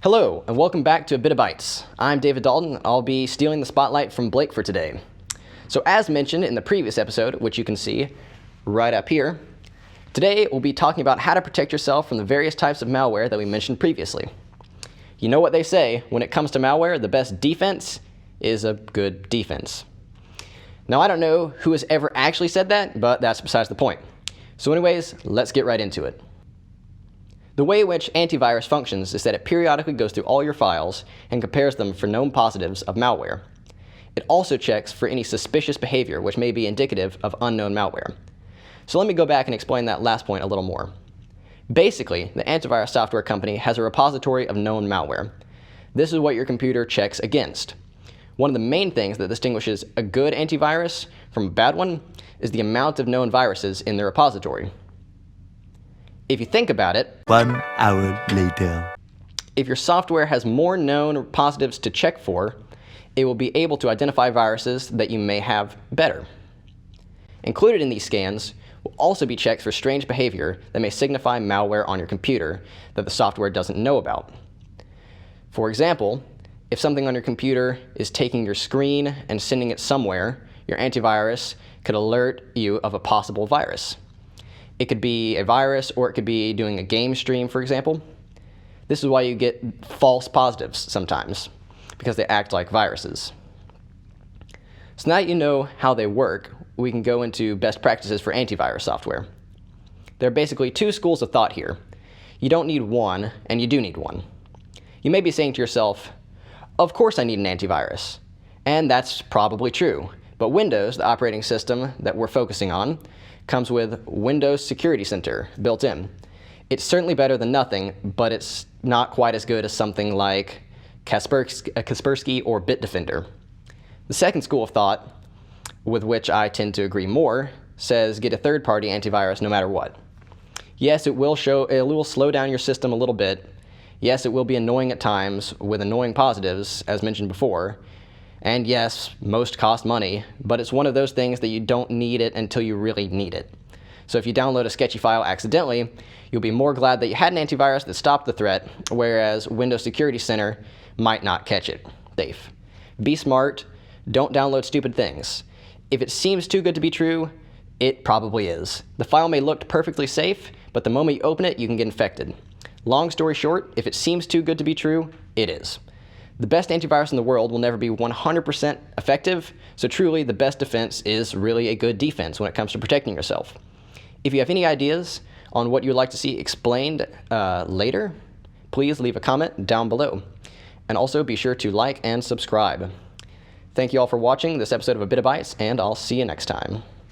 Hello, and welcome back to A Bit of Bytes. I'm David Dalton, and I'll be stealing the spotlight from Blake for today. So as mentioned in the previous episode, which you can see right up here, today we'll be talking about how to protect yourself from the various types of malware that we mentioned previously. You know what they say, when it comes to malware, the best defense is a good defense. Now I don't know who has ever actually said that, but that's besides the point. So anyways, let's get right into it. The way in which antivirus functions is that it periodically goes through all your files and compares them for known positives of malware. It also checks for any suspicious behavior which may be indicative of unknown malware. So let me go back and explain that last point a little more. Basically, the antivirus software company has a repository of known malware. This is what your computer checks against. One of the main things that distinguishes a good antivirus from a bad one is the amount of known viruses in the repository. If you think about it, 1 hour later. If your software has more known positives to check for, it will be able to identify viruses that you may have better. Included in these scans will also be checks for strange behavior that may signify malware on your computer that the software doesn't know about. For example, if something on your computer is taking your screen and sending it somewhere, your antivirus could alert you of a possible virus. It could be a virus, or it could be doing a game stream, for example. This is why you get false positives sometimes, because they act like viruses. So now that you know how they work, we can go into best practices for antivirus software. There are basically two schools of thought here. You don't need one, and you do need one. You may be saying to yourself, of course I need an antivirus. And that's probably true. But Windows, the operating system that we're focusing on, comes with Windows Security Center built in. It's certainly better than nothing, but it's not quite as good as something like Kaspersky or Bitdefender. The second school of thought, with which I tend to agree more, says get a third-party antivirus no matter what. Yes, it will slow down your system a little bit. Yes, it will be annoying at times with annoying positives, as mentioned before. And yes, most cost money, but it's one of those things that you don't need it until you really need it. So if you download a sketchy file accidentally, you'll be more glad that you had an antivirus that stopped the threat, whereas Windows Security Center might not catch it. Safe. Be smart. Don't download stupid things. If it seems too good to be true, it probably is. The file may look perfectly safe, but the moment you open it, you can get infected. Long story short, if it seems too good to be true, it is. The best antivirus in the world will never be 100% effective, so truly the best defense is really a good defense when it comes to protecting yourself. If you have any ideas on what you'd like to see explained later, please leave a comment down below. And also be sure to like and subscribe. Thank you all for watching this episode of A Bit of Bytes, and I'll see you next time.